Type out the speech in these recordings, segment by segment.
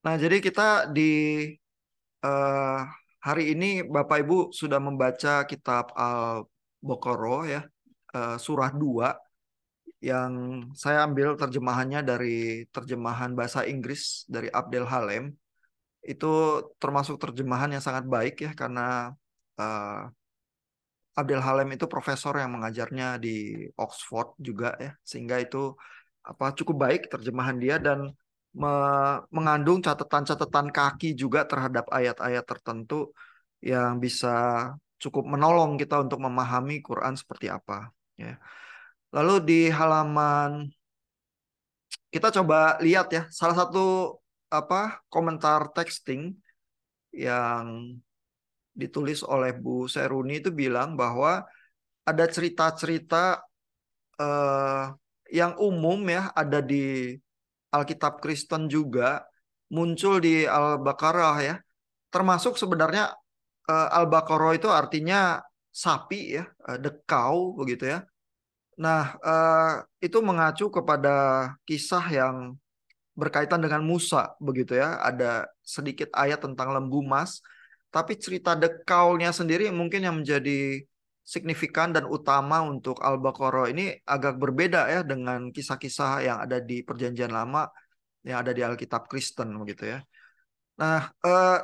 Nah, jadi kita di eh, hari ini Bapak Ibu sudah membaca kitab Al-Baqarah ya, surah 2 yang saya ambil terjemahannya dari terjemahan bahasa Inggris dari Abdel Halem. Itu termasuk terjemahan yang sangat baik ya karena eh, Abdel Halem itu profesor yang mengajarnya di Oxford juga ya, sehingga itu cukup baik terjemahan dia dan mengandung catatan-catatan kaki juga terhadap ayat-ayat tertentu yang bisa cukup menolong kita untuk memahami Quran seperti apa ya. Lalu di halaman kita coba lihat ya salah satu komentar texting yang ditulis oleh Bu Seruni itu bilang bahwa ada cerita-cerita eh, yang umum ya ada di Alkitab Kristen juga muncul di Al-Baqarah ya. Termasuk sebenarnya Al-Baqarah itu artinya sapi ya, the cow begitu ya. Nah, itu mengacu kepada kisah yang berkaitan dengan Musa begitu ya. Ada sedikit ayat tentang lembu emas, tapi cerita the cow-nya sendiri mungkin yang menjadi signifikan dan utama untuk Al-Baqarah ini agak berbeda ya dengan kisah-kisah yang ada di Perjanjian Lama yang ada di Alkitab Kristen begitu ya. Nah,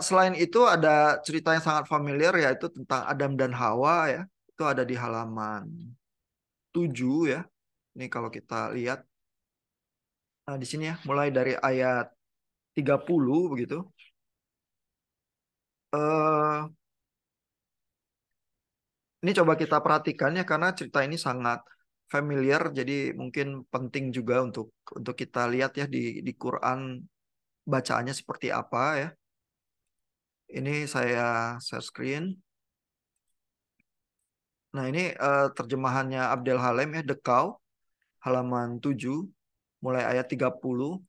selain itu ada cerita yang sangat familiar yaitu tentang Adam dan Hawa ya. Itu ada di halaman 7 ya. Ini kalau kita lihat di sini ya, mulai dari ayat 30 begitu. Eh ini coba kita perhatikan ya karena cerita ini sangat familiar jadi mungkin penting juga untuk kita lihat ya di Quran bacaannya seperti apa ya. Ini saya share screen. Nah, ini terjemahannya Abdel Halem ya, The Cow, halaman 7, mulai ayat 30.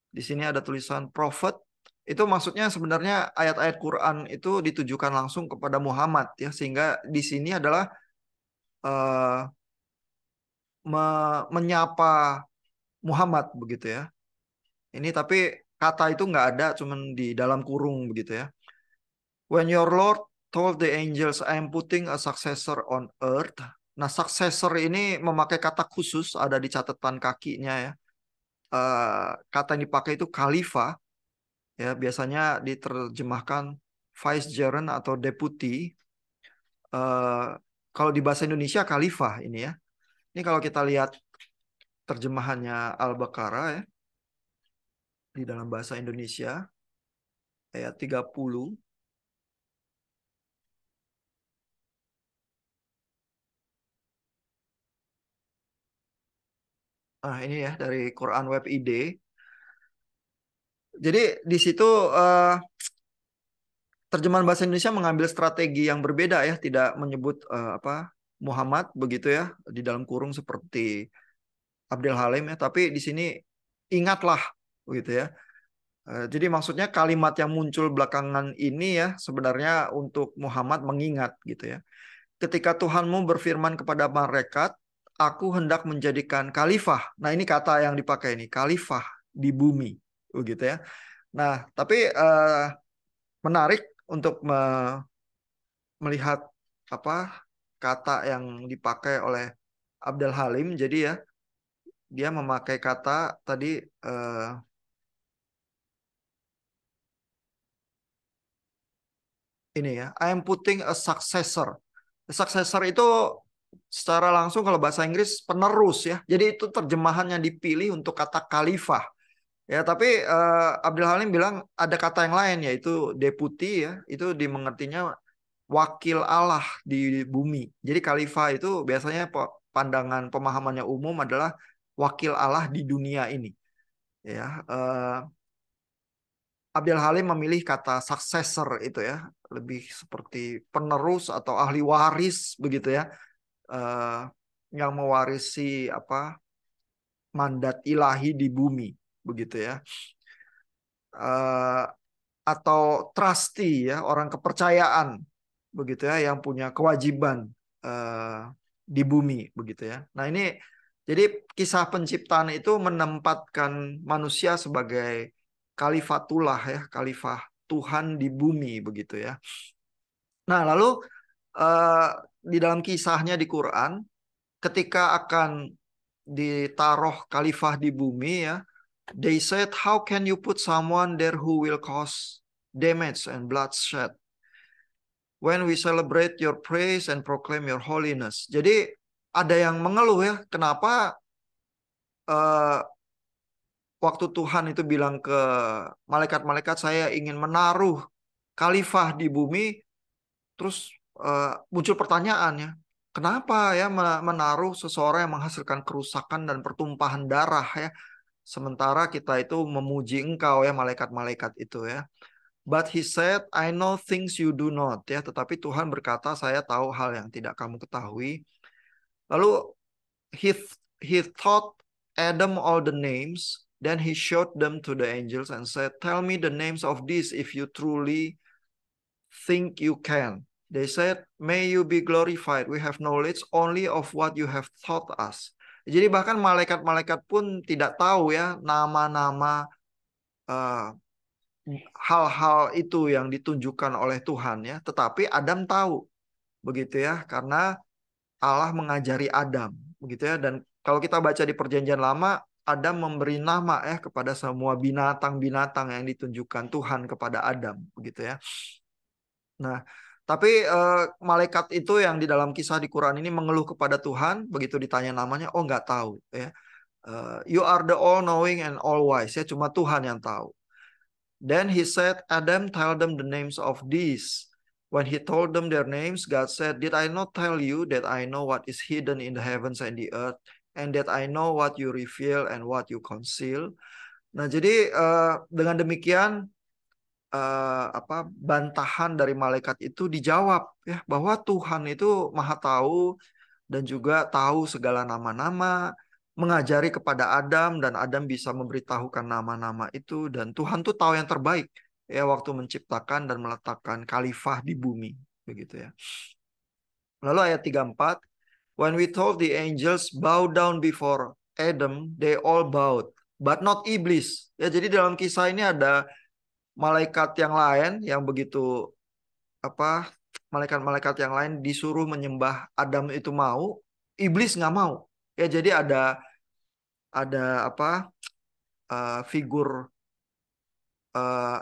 Di sini ada tulisan prophet. Itu maksudnya sebenarnya ayat-ayat Quran itu ditujukan langsung kepada Muhammad ya, sehingga di sini adalah eh, menyapa Muhammad begitu ya. Ini tapi kata itu nggak ada, cuman di dalam kurung begitu ya. When your Lord told the angels, I am putting a successor on earth. Nah, successor ini memakai kata khusus ada di catatan kakinya ya. Kata yang dipakai itu khalifah ya, biasanya diterjemahkan vicegerent atau deputy. Eh, Kalau di bahasa Indonesia khalifah ini ya. Ini kalau kita lihat terjemahannya Al-Baqarah ya di dalam bahasa Indonesia ayat 30. Ah, ini ya dari Quran Web ID. Jadi di situ eh, terjemahan bahasa Indonesia mengambil strategi yang berbeda ya, tidak menyebut Muhammad begitu ya di dalam kurung seperti Abdul Halim ya, tapi di sini ingatlah begitu ya. Jadi maksudnya kalimat yang muncul belakangan ini ya sebenarnya untuk Muhammad mengingat gitu ya. Ketika Tuhanmu berfirman kepada malaikat, aku hendak menjadikan khalifah. Nah, ini kata yang dipakai ini, khalifah di bumi begitu ya. Nah, tapi menarik untuk melihat apa kata yang dipakai oleh Abdul Halim. Jadi ya, dia memakai kata tadi eh, ini ya, I am putting a successor. Successor itu secara langsung kalau bahasa Inggris penerus ya. Jadi itu terjemahan yang dipilih untuk kata khalifah. Ya, tapi Abdul Halim bilang ada kata yang lain yaitu deputi ya. Itu dimengertinya wakil Allah di bumi. Jadi khalifah itu biasanya pandangan pemahamannya umum adalah wakil Allah di dunia ini. Ya, Abdul Halim memilih kata successor itu ya, lebih seperti penerus atau ahli waris begitu ya, eh, yang mewarisi mandat ilahi di bumi begitu ya. Eh, atau trustee ya, orang kepercayaan begitu ya yang punya kewajiban eh, di bumi begitu ya. Nah, ini jadi kisah penciptaan itu menempatkan manusia sebagai Kalifatullah ya, khalifah Tuhan di bumi begitu ya. Nah, lalu eh, di dalam kisahnya di Quran, ketika akan ditaruh khalifah di bumi ya, they said, how can you put someone there who will cause damage and bloodshed when we celebrate your praise and proclaim your holiness. Jadi ada yang mengeluh ya, kenapa eh, waktu Tuhan itu bilang ke malaikat-malaikat, saya ingin menaruh khalifah di bumi, terus muncul pertanyaannya, kenapa ya menaruh seseorang yang menghasilkan kerusakan dan pertumpahan darah ya, sementara kita itu memuji engkau ya, malaikat-malaikat itu ya. But he said, I know things you do not ya, tetapi Tuhan berkata, saya tahu hal yang tidak kamu ketahui. Lalu he he taught Adam all the names, then he showed them to the angels and said, tell me the names of these if you truly think you can. They said, may you be glorified. We have knowledge only of what you have taught us. Jadi bahkan malaikat-malaikat pun tidak tahu ya nama-nama uh, hal-hal itu yang ditunjukkan oleh Tuhan ya. Tetapi Adam tahu begitu ya, karena Allah mengajari Adam begitu ya. Dan kalau kita baca di Perjanjian Lama, Adam memberi nama ya kepada semua binatang-binatang yang ditunjukkan Tuhan kepada Adam begitu ya. Nah, tapi malaikat itu yang di dalam kisah di Quran ini mengeluh kepada Tuhan, begitu ditanya namanya, oh nggak tahu ya. You are the all knowing and all wise ya, cuma Tuhan yang tahu. Then he said, Adam, tell them the names of these. When he told them their names, God said, did I not tell you that I know what is hidden in the heavens and the earth, and that I know what you reveal and what you conceal? Nah, jadi dengan demikian bantahan dari malaikat itu dijawab ya, bahwa Tuhan itu Maha Tahu dan juga tahu segala nama-nama, mengajari kepada Adam dan Adam bisa memberitahukan nama-nama itu, dan Tuhan tuh tahu yang terbaik ya waktu menciptakan dan meletakkan khalifah di bumi begitu ya. Lalu ayat 34, when we told the angels bow down before Adam, they all bowed, but not iblis. Ya, jadi dalam kisah ini ada malaikat yang lain yang begitu malaikat-malaikat yang lain disuruh menyembah Adam itu mau, iblis nggak mau. Ya, jadi ada figur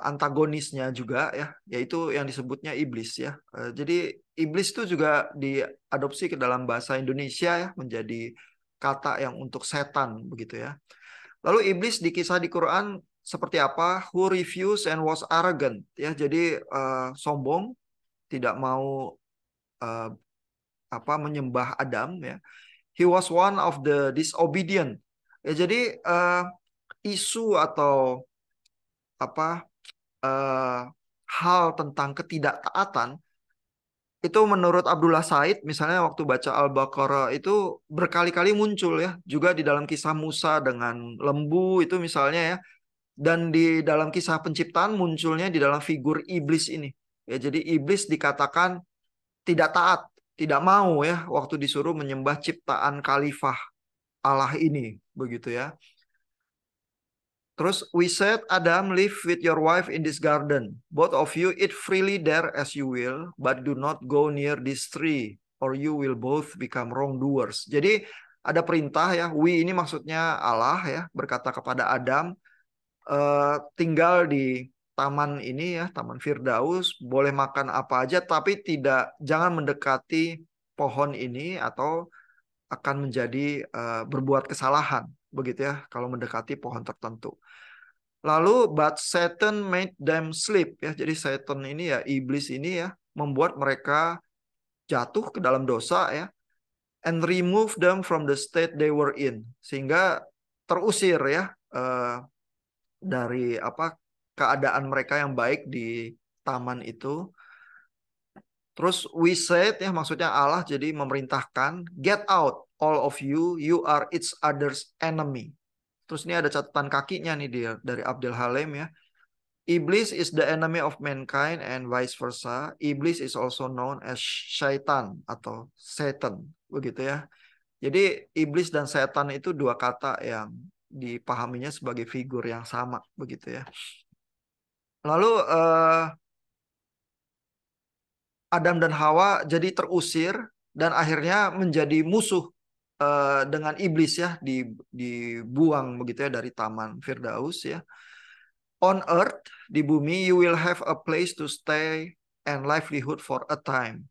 antagonisnya juga ya, yaitu yang disebutnya iblis ya. Jadi iblis itu juga diadopsi ke dalam bahasa Indonesia ya, menjadi kata yang untuk setan begitu ya. Lalu iblis di kisah di Quran seperti apa? Who refused and was arrogant ya. Jadi sombong, tidak mau uh, menyembah Adam ya. He was one of the disobedient. Ya, jadi isu atau uh, hal tentang ketidaktaatan itu menurut Abdullah Said misalnya waktu baca Al-Baqarah itu berkali-kali muncul ya, juga di dalam kisah Musa dengan lembu itu misalnya ya, dan di dalam kisah penciptaan munculnya di dalam figur iblis ini ya. Jadi iblis dikatakan tidak taat, tidak mau ya waktu disuruh menyembah ciptaan khalifah Allah ini begitu ya. Terus we said, Adam, live with your wife in this garden. Both of you eat freely there as you will, but do not go near this tree, or you will both become wrongdoers. Jadi ada perintah ya, we ini maksudnya Allah ya, berkata kepada Adam, tinggal di taman ini ya, Taman Firdaus, boleh makan apa aja, tapi jangan mendekati pohon ini atau akan menjadi berbuat kesalahan begitu ya kalau mendekati pohon tertentu. Lalu but Satan made them sleep ya. Jadi Satan ini ya, iblis ini ya, membuat mereka jatuh ke dalam dosa ya, and remove them from the state they were in, sehingga terusir ya dari keadaan mereka yang baik di taman itu. Terus we said ya, maksudnya Allah jadi memerintahkan, get out all of you, you are each other's enemy. Terus ini ada catatan kakinya nih dia dari Abdul Halim ya. Iblis is the enemy of mankind and vice versa. Iblis is also known as syaitan atau Satan begitu ya. Jadi iblis dan setan itu dua kata yang dipahaminya sebagai figur yang sama begitu ya. Lalu Adam dan Hawa jadi terusir dan akhirnya menjadi musuh dengan iblis ya, dibuang begitu ya dari Taman Firdaus ya. On earth, di bumi, you will have a place to stay and livelihood for a time.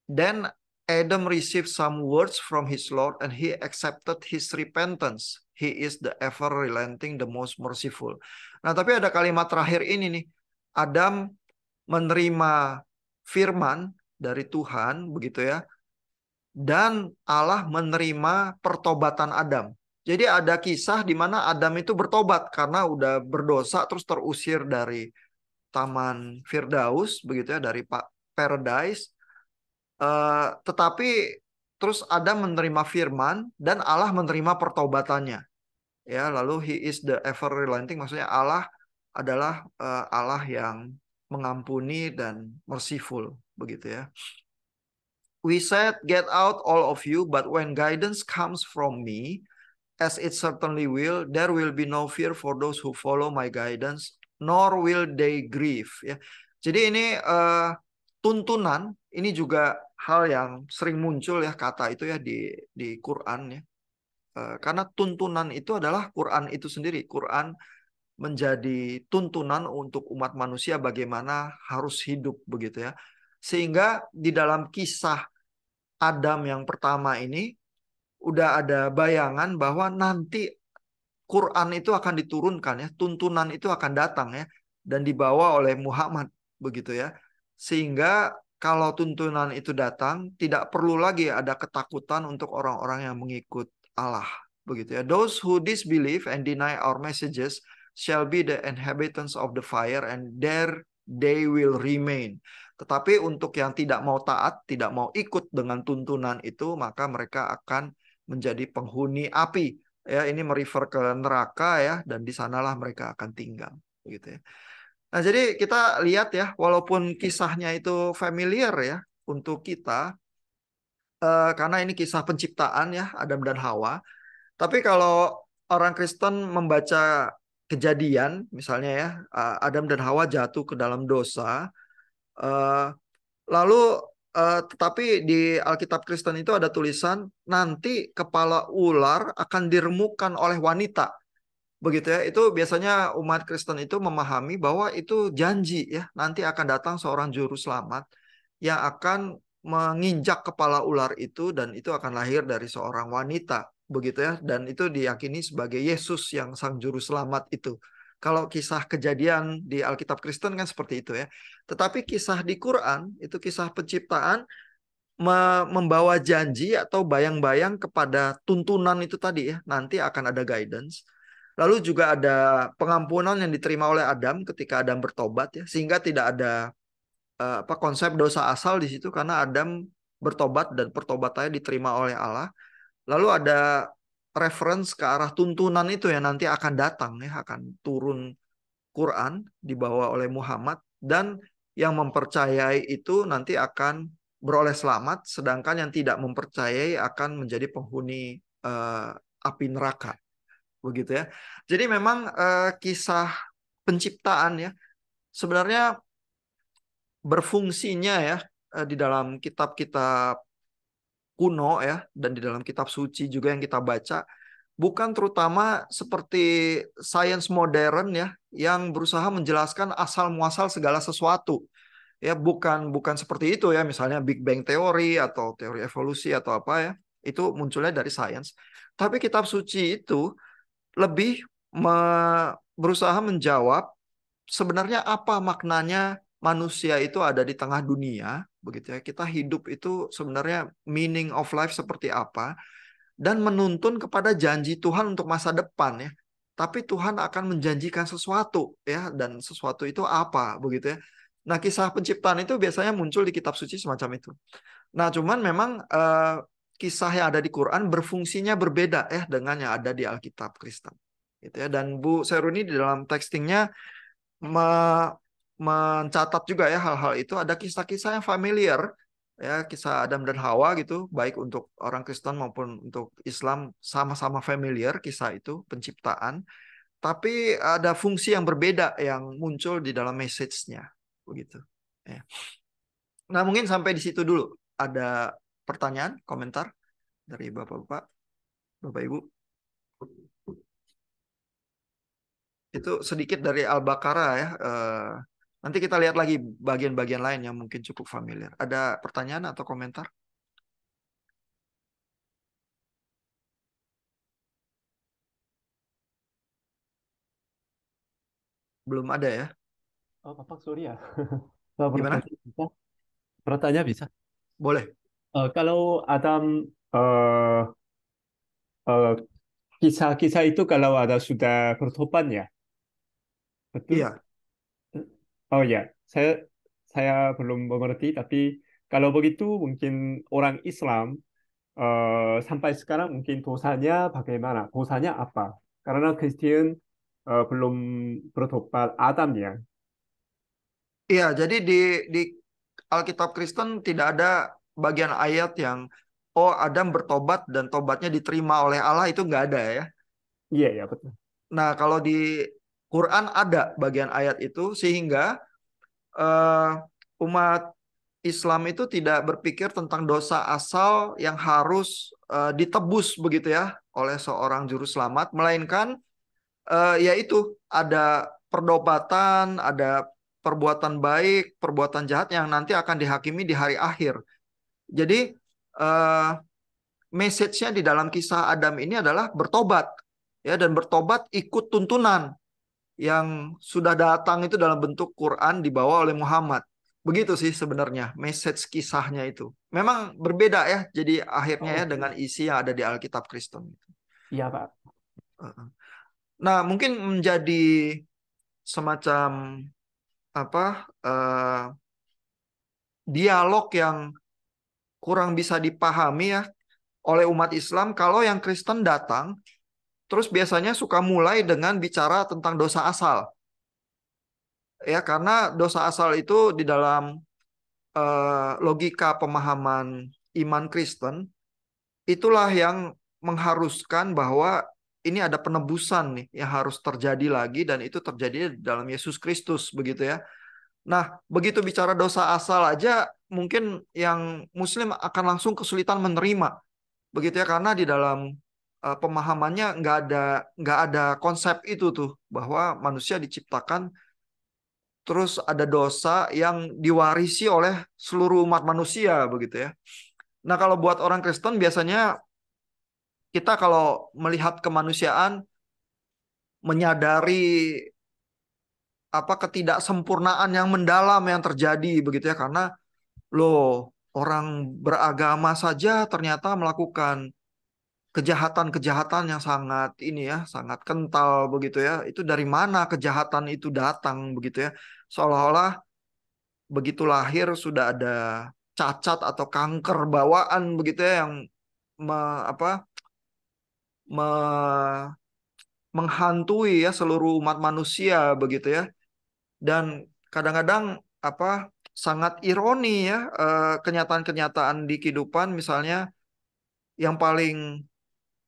Then Adam received some words from his Lord and he accepted his repentance. He is the ever relenting, the most merciful. Nah, tapi ada kalimat terakhir ini nih. Adam menerima firman dari Tuhan, begitu ya. Dan Allah menerima pertobatan Adam. Jadi ada kisah di mana Adam itu bertobat karena udah berdosa terus terusir dari Taman Firdaus, begitu ya, dari Paradise. Tetapi terus Adam menerima firman dan Allah menerima pertobatannya. Ya, lalu He is the ever relenting, maksudnya Allah adalah Allah yang mengampuni dan merciful, begitu ya. We said, get out all of you, but when guidance comes from me, as it certainly will, there will be no fear for those who follow my guidance, nor will they grieve. Ya. Jadi ini tuntunan, ini juga hal yang sering muncul ya kata itu ya di Quran ya. Karena tuntunan itu adalah Quran itu sendiri. Quran menjadi tuntunan untuk umat manusia bagaimana harus hidup begitu ya. Sehingga di dalam kisah Adam yang pertama ini udah ada bayangan bahwa nanti Quran itu akan diturunkan ya, tuntunan itu akan datang ya dan dibawa oleh Muhammad begitu ya. Sehingga kalau tuntunan itu datang tidak perlu lagi ada ketakutan untuk orang-orang yang mengikut Allah begitu ya. Those who disbelieve and deny our messages shall be the inhabitants of the fire and there they will remain. Tetapi untuk yang tidak mau taat, tidak mau ikut dengan tuntunan itu, maka mereka akan menjadi penghuni api. Ya, ini merefer ke neraka ya, dan di sanalah mereka akan tinggal, begitu ya. Nah, jadi kita lihat ya, walaupun kisahnya itu familiar ya untuk kita, karena ini kisah penciptaan ya, Adam dan Hawa. Tapi kalau orang Kristen membaca kejadian, misalnya ya, Adam dan Hawa jatuh ke dalam dosa. Lalu tetapi di Alkitab Kristen itu ada tulisan nanti kepala ular akan diremukkan oleh wanita. Begitu ya. Itu biasanya umat Kristen itu memahami bahwa itu janji ya, nanti akan datang seorang juru selamat yang akan menginjak kepala ular itu dan itu akan lahir dari seorang wanita. Begitu ya. Dan itu diyakini sebagai Yesus yang sang juru selamat itu. Kalau kisah kejadian di Alkitab Kristen kan seperti itu ya. Tetapi kisah di Quran, itu kisah penciptaan membawa janji atau bayang-bayang kepada tuntunan itu tadi ya. Nanti akan ada guidance. Lalu juga ada pengampunan yang diterima oleh Adam ketika Adam bertobat ya. Sehingga tidak ada konsep dosa asal di situ karena Adam bertobat dan pertobatannya diterima oleh Allah. Lalu ada reference ke arah tuntunan itu yang nanti akan datang ya, akan turun Quran dibawa oleh Muhammad dan yang mempercayai itu nanti akan beroleh selamat, sedangkan yang tidak mempercayai akan menjadi penghuni api neraka, begitu ya. Jadi memang kisah penciptaan ya sebenarnya berfungsinya ya di dalam kitab-kitab kuno ya dan di dalam kitab suci juga yang kita baca bukan terutama seperti sains modern ya yang berusaha menjelaskan asal muasal segala sesuatu ya bukan seperti itu ya misalnya Big Bang teori atau teori evolusi atau apa ya itu munculnya dari sains tapi kitab suci itu lebih berusaha menjawab sebenarnya apa maknanya manusia itu ada di tengah dunia begitu ya kita hidup itu sebenarnya meaning of life seperti apa dan menuntun kepada janji Tuhan untuk masa depan ya. Tapi Tuhan akan menjanjikan sesuatu ya dan sesuatu itu apa begitu ya. Nah, kisah penciptaan itu biasanya muncul di kitab suci semacam itu. Nah, cuman memang kisah yang ada di Quran berfungsinya berbeda ya dengan yang ada di Alkitab Kristen. Gitu ya. Dan Bu Seruni di dalam textingnya mencatat juga ya hal-hal itu ada kisah-kisah yang familiar ya kisah Adam dan Hawa gitu baik untuk orang Kristen maupun untuk Islam sama-sama familiar kisah itu penciptaan tapi ada fungsi yang berbeda yang muncul di dalam message-nya, begitu. Ya. Nah, mungkin sampai di situ dulu. Ada pertanyaan, komentar dari Bapak-bapak, Bapak Ibu? Itu sedikit dari Al-Baqarah ya. Nanti kita lihat lagi bagian-bagian lain yang mungkin cukup familiar. Ada pertanyaan atau komentar? Belum ada ya? Oh, Bapak sorry ya. Kalau Gimana? bertanya bisa? Bertanya bisa. Boleh. Kalau Adam eh, eh, kisah-kisah itu kalau ada sudah bertobat ya, betul? Iya. Oh ya, saya belum mengerti, tapi kalau begitu mungkin orang Islam sampai sekarang mungkin dosanya bagaimana? Dosanya apa? Karena Kristen belum bertobat Adam ya. Iya, jadi di Alkitab Kristen tidak ada bagian ayat yang oh Adam bertobat dan tobatnya diterima oleh Allah, itu nggak ada ya. Iya ya betul. Nah, kalau di Quran ada bagian ayat itu sehingga eh, umat Islam itu tidak berpikir tentang dosa asal yang harus ditebus begitu ya oleh seorang juru selamat, melainkan yaitu ada perdobatan, ada perbuatan baik, perbuatan jahat yang nanti akan dihakimi di hari akhir. Jadi eh, message-nya di dalam kisah Adam ini adalah bertobat ya, dan bertobat ikut tuntunan yang sudah datang itu dalam bentuk Quran dibawa oleh Muhammad. Begitu sih sebenarnya message kisahnya itu. Memang berbeda ya jadi akhirnya ya Oke. dengan isi yang ada di Alkitab Kristen. Iya Pak. Nah, mungkin menjadi semacam apa dialog yang kurang bisa dipahami ya oleh umat Islam kalau yang Kristen datang terus biasanya suka mulai dengan bicara tentang dosa asal ya, karena dosa asal itu di dalam logika pemahaman iman Kristen itulah yang mengharuskan bahwa ini ada penebusan nih yang harus terjadi lagi, dan itu terjadi dalam Yesus Kristus begitu ya. Nah, begitu bicara dosa asal aja mungkin yang Muslim akan langsung kesulitan menerima begitu ya, karena di dalam pemahamannya nggak ada konsep itu tuh bahwa manusia diciptakan terus ada dosa yang diwarisi oleh seluruh umat manusia begitu ya. Nah, kalau buat orang Kristen biasanya kita kalau melihat kemanusiaan menyadari apa ketidaksempurnaan yang mendalam yang terjadi begitu ya, karena loh orang beragama saja ternyata melakukan kejahatan-kejahatan yang sangat ini ya, sangat kental begitu ya. Itu dari mana kejahatan itu datang begitu ya. Seolah-olah begitu lahir sudah ada cacat atau kanker bawaan begitu ya yang apa me- menghantui ya seluruh umat manusia begitu ya. Dan kadang-kadang apa sangat ironi ya kenyataan-kenyataan di kehidupan, misalnya yang paling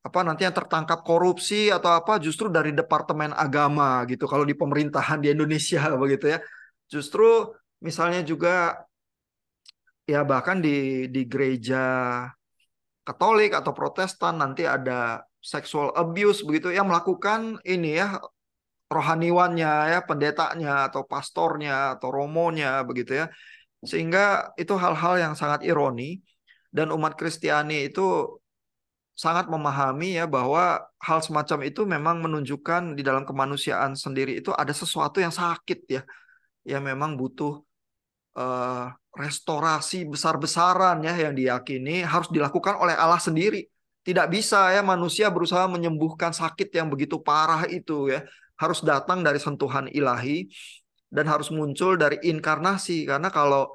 apa nanti yang tertangkap korupsi atau apa justru dari Departemen Agama gitu kalau di pemerintahan di Indonesia begitu ya. Justru misalnya juga ya bahkan di gereja Katolik atau Protestan nanti ada sexual abuse begitu yang melakukan ini ya rohaniwannya ya, pendetanya atau pastornya atau romonya begitu ya. Sehingga itu hal-hal yang sangat ironi, dan umat Kristiani itu sangat memahami ya bahwa hal semacam itu memang menunjukkan di dalam kemanusiaan sendiri itu ada sesuatu yang sakit ya, yang memang butuh eh, restorasi besar-besaran ya yang diyakini harus dilakukan oleh Allah sendiri. Tidak bisa ya manusia berusaha menyembuhkan sakit yang begitu parah itu ya. Harus datang dari sentuhan ilahi dan harus muncul dari inkarnasi, karena kalau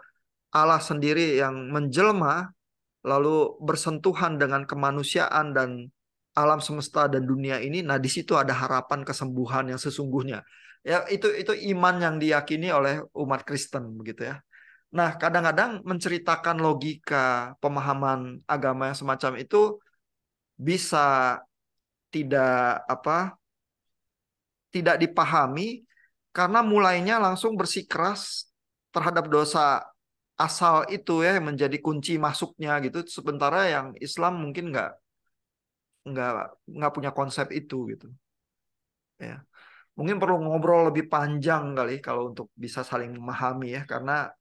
Allah sendiri yang menjelma lalu bersentuhan dengan kemanusiaan dan alam semesta dan dunia ini, nah di situ ada harapan kesembuhan yang sesungguhnya. Ya itu iman yang diyakini oleh umat Kristen begitu ya. Nah, kadang-kadang menceritakan logika pemahaman agama yang semacam itu bisa tidak apa tidak dipahami karena mulainya langsung bersikeras terhadap dosa asal itu ya yang menjadi kunci masuknya gitu. Sementara yang Islam mungkin nggak nggak punya konsep itu gitu. Ya, mungkin perlu ngobrol lebih panjang kali kalau untuk bisa saling memahami ya karena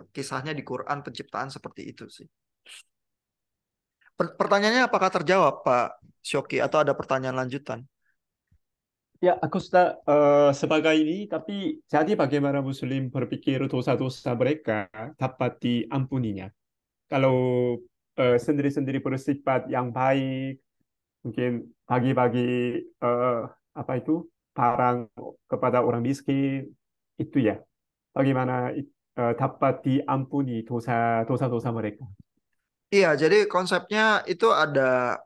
kisahnya di Quran penciptaan seperti itu sih. Pertanyaannya apakah terjawab Pak Syoki atau ada pertanyaan lanjutan? Ya, aku sudah sebagai ini, tapi jadi bagaimana Muslim berpikir dosa-dosa mereka dapat diampuninya? Kalau sendiri-sendiri bersifat yang baik, mungkin bagi-bagi eh, apa itu barang kepada orang miskin, itu ya. Bagaimana dapat diampuni dosa-dosa mereka? Iya, jadi konsepnya itu ada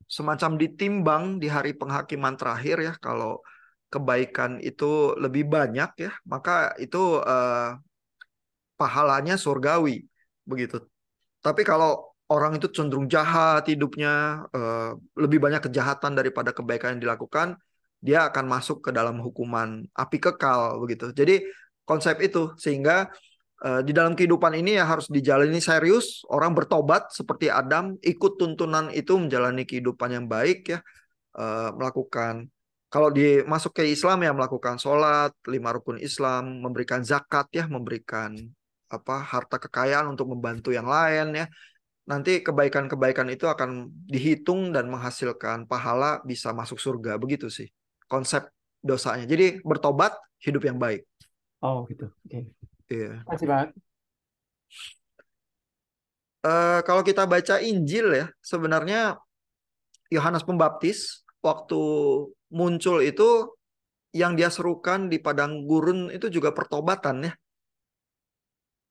semacam ditimbang di hari penghakiman terakhir ya. Kalau kebaikan itu lebih banyak ya, maka itu pahalanya surgawi begitu. Tapi kalau orang itu cenderung jahat hidupnya, lebih banyak kejahatan daripada kebaikan yang dilakukan, dia akan masuk ke dalam hukuman api kekal begitu. Jadi konsep itu sehingga di dalam kehidupan ini ya harus dijalani serius, orang bertobat seperti Adam, ikut tuntunan itu menjalani kehidupan yang baik ya, melakukan kalau masuk ke Islam ya melakukan sholat, 5 rukun Islam, memberikan zakat ya, memberikan apa harta kekayaan untuk membantu yang lain ya. Nanti kebaikan-kebaikan itu akan dihitung dan menghasilkan pahala bisa masuk surga. Begitu sih konsep dosanya. Jadi bertobat, hidup yang baik. Oh, gitu. Oke. Iya. Terima kasih, Pak. Kalau kita baca Injil ya, sebenarnya Yohanes Pembaptis waktu muncul itu yang dia serukan di padang gurun itu juga pertobatan ya.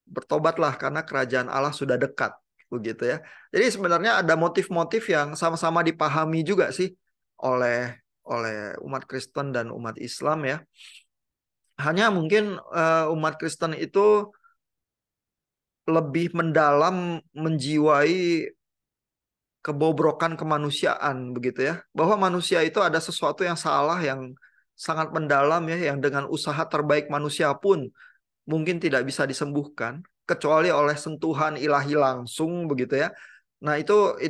Bertobatlah karena kerajaan Allah sudah dekat. Begitu ya. Jadi sebenarnya ada motif-motif yang sama-sama dipahami juga sih oleh oleh umat Kristen dan umat Islam ya. Hanya mungkin umat Kristen itu lebih mendalam menjiwai kebobrokan kemanusiaan begitu ya. Bahwa manusia itu ada sesuatu yang salah yang sangat mendalam ya yang dengan usaha terbaik manusia pun mungkin tidak bisa disembuhkan kecuali oleh sentuhan ilahi langsung begitu ya. Nah, itu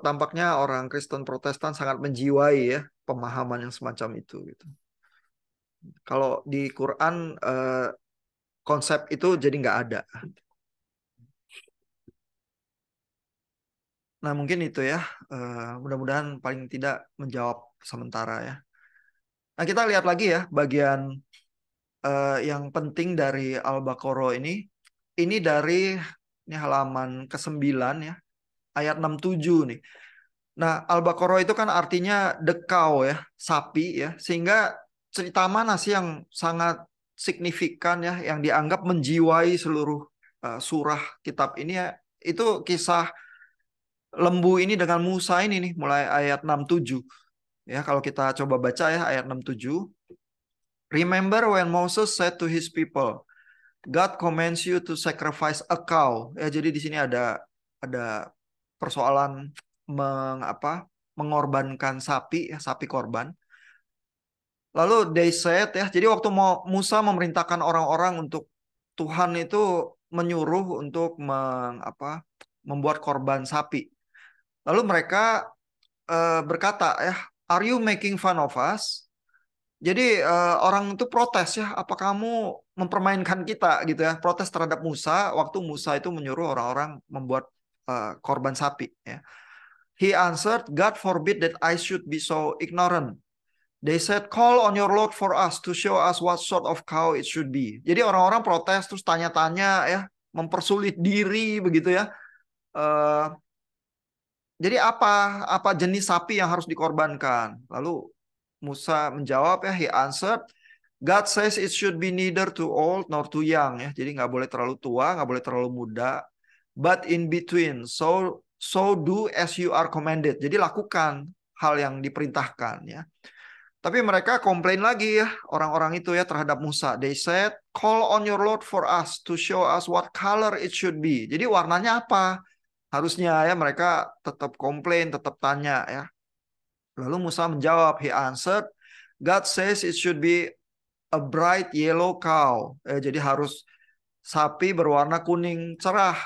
tampaknya orang Kristen Protestan sangat menjiwai ya pemahaman yang semacam itu gitu. Kalau di Quran konsep itu jadi nggak ada. Nah, mungkin itu ya. Mudah-mudahan paling tidak menjawab sementara ya. Nah, kita lihat lagi ya bagian yang penting dari Al-Baqarah ini. Ini dari ini halaman ke-9 ya, ayat 67 nih. Nah, Al-Baqarah itu kan artinya the cow ya, sapi ya. Sehingga cerita mana sih yang sangat signifikan ya, yang dianggap menjiwai seluruh surah kitab ini ya. Itu kisah lembu ini dengan Musa ini nih, mulai ayat 67. Ya, kalau kita coba baca ya ayat 67. Remember when Moses said to his people, God commands you to sacrifice a cow. Ya, jadi di sini ada persoalan mengorbankan sapi, ya, sapi korban. Lalu they said ya, jadi waktu Musa memerintahkan orang-orang untuk Tuhan itu menyuruh untuk membuat korban sapi. Lalu mereka berkata ya, are you making fun of us? Jadi orang itu protes ya, apa kamu mempermainkan kita gitu ya? Protes terhadap Musa waktu Musa itu menyuruh orang-orang membuat korban sapi ya. He answered, God forbid that I should be so ignorant. They said, call on your Lord for us to show us what sort of cow it should be. Jadi orang-orang protes terus tanya-tanya ya, mempersulit diri begitu ya. Eh, jadi apa jenis sapi yang harus dikorbankan? Lalu Musa menjawab ya, he answered, God says it should be neither too old nor too young ya. Jadi nggak boleh terlalu tua, nggak boleh terlalu muda, but in between. So do as you are commanded. Jadi lakukan hal yang diperintahkan ya. Tapi mereka komplain lagi ya orang-orang itu ya terhadap Musa. They said, call on your Lord for us to show us what color it should be. Jadi warnanya apa? Harusnya ya mereka tetap komplain, tetap tanya ya. Lalu Musa menjawab, he answered, God says it should be a bright yellow cow. Jadi harus sapi berwarna kuning cerah,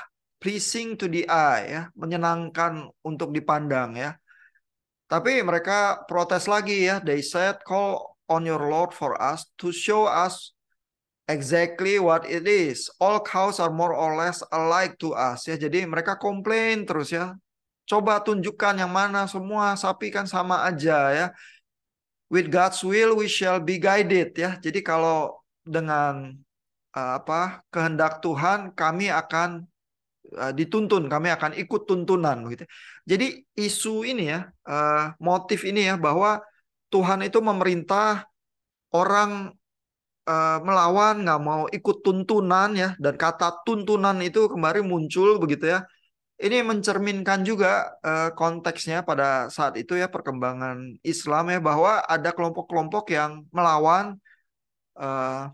pleasing to the eye, ya, menyenangkan untuk dipandang, ya. Tapi mereka protes lagi, ya. They said, call on your Lord for us to show us exactly what it is. All cows are more or less alike to us, ya. Jadi mereka komplain terus, ya. Coba tunjukkan yang mana, semua sapi kan sama aja, ya. With God's will we shall be guided, ya. Jadi kalau dengan kehendak Tuhan kami akan dituntun, kami akan ikut tuntunan gitu. Jadi isu ini ya, motif ini ya, bahwa Tuhan itu memerintah orang melawan, nggak mau ikut tuntunan ya, dan kata tuntunan itu kembali muncul begitu ya. Ini mencerminkan juga konteksnya pada saat itu ya, perkembangan Islam ya, bahwa ada kelompok-kelompok yang melawan, eh,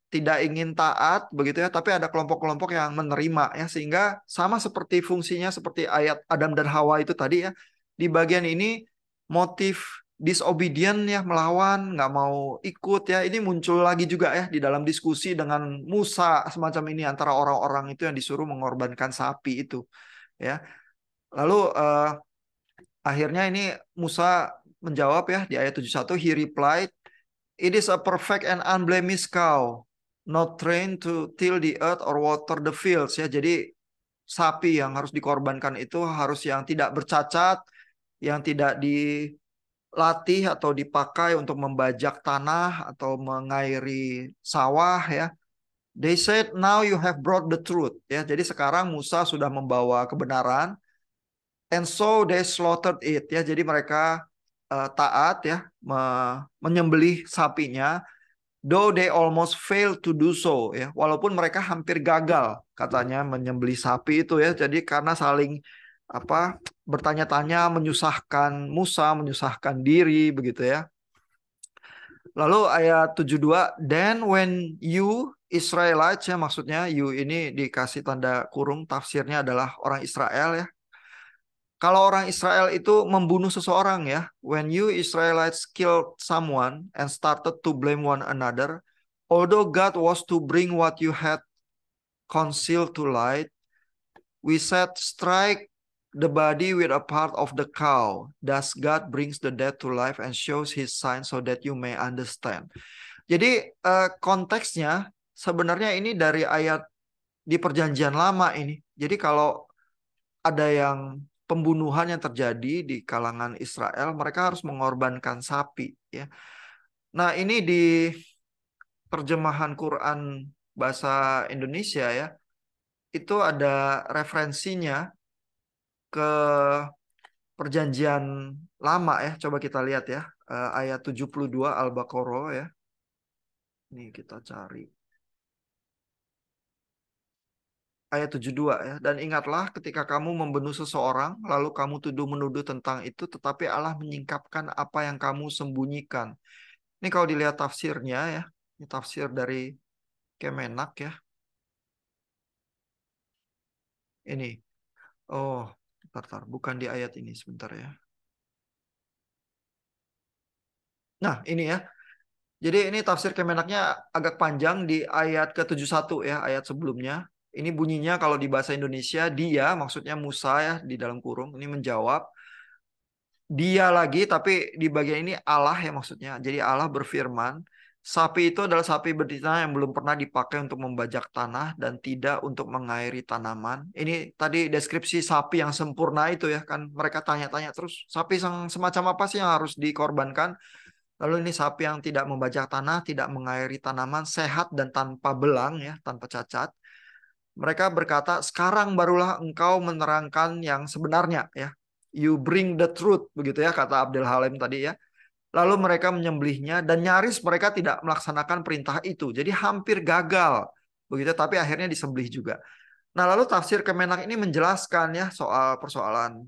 tidak ingin taat begitu ya, tapi ada kelompok-kelompok yang menerima ya, sehingga sama seperti fungsinya seperti ayat Adam dan Hawa itu tadi ya. Di bagian ini motif disobedient ya, melawan, nggak mau ikut ya, ini muncul lagi juga ya di dalam diskusi dengan Musa semacam ini, antara orang-orang itu yang disuruh mengorbankan sapi itu ya. Lalu akhirnya ini Musa menjawab ya di ayat 71, he replied, it is a perfect and unblemished cow, not trained to till the earth or water the fields. Ya, jadi sapi yang harus dikorbankan itu harus yang tidak bercacat, yang tidak dilatih atau dipakai untuk membajak tanah atau mengairi sawah ya. They said, now you have brought the truth. Ya, jadi sekarang Musa sudah membawa kebenaran. And so they slaughtered it. Ya, jadi mereka taat ya, menyembelih sapinya. Though they almost failed to do so ya, walaupun mereka hampir gagal katanya menyembelih sapi itu ya. Jadi karena saling bertanya-tanya, menyusahkan Musa, menyusahkan diri begitu ya. Lalu ayat 72, then when you Israelites ya, maksudnya you ini dikasih tanda kurung, tafsirnya adalah orang Israel ya. Kalau orang Israel itu membunuh seseorang ya, when you Israelites killed someone and started to blame one another, although God was to bring what you had concealed to light, we said strike the body with a part of the cow. Thus God brings the dead to life and shows his sign so that you may understand. Jadi konteksnya sebenarnya ini dari ayat di Perjanjian Lama ini. Jadi kalau ada yang pembunuhan yang terjadi di kalangan Israel, mereka harus mengorbankan sapi ya. Nah, ini di terjemahan Quran bahasa Indonesia ya, itu ada referensinya ke Perjanjian Lama ya. Coba kita lihat ya, ayat 72 Al-Baqarah ya. Nih kita cari. Ayat 72 ya. Dan ingatlah ketika kamu membunuh seseorang, lalu kamu tuduh-menuduh tentang itu, tetapi Allah menyingkapkan apa yang kamu sembunyikan. Ini kalau dilihat tafsirnya ya, ini tafsir dari Kemenak ya. Ini, oh, bentar, bukan di ayat ini, sebentar ya. Nah, ini ya. Jadi ini tafsir Kemenaknya agak panjang di ayat ke-71 ya, ayat sebelumnya. Ini bunyinya kalau di bahasa Indonesia, dia, maksudnya Musa ya, di dalam kurung, ini menjawab. Dia lagi, tapi di bagian ini Allah ya maksudnya. Jadi Allah berfirman, sapi itu adalah sapi betina yang belum pernah dipakai untuk membajak tanah dan tidak untuk mengairi tanaman. Ini tadi deskripsi sapi yang sempurna itu ya kan. Mereka tanya-tanya terus, sapi yang semacam apa sih yang harus dikorbankan? Lalu ini sapi yang tidak membajak tanah, tidak mengairi tanaman, sehat dan tanpa belang ya, tanpa cacat. Mereka berkata, sekarang barulah engkau menerangkan yang sebenarnya ya. You bring the truth, begitu ya kata Abdul Halim tadi ya. Lalu mereka menyembelihnya dan nyaris mereka tidak melaksanakan perintah itu. Jadi hampir gagal. Begitu, tapi akhirnya disembelih juga. Nah, lalu tafsir Kemenak ini menjelaskan ya soal persoalan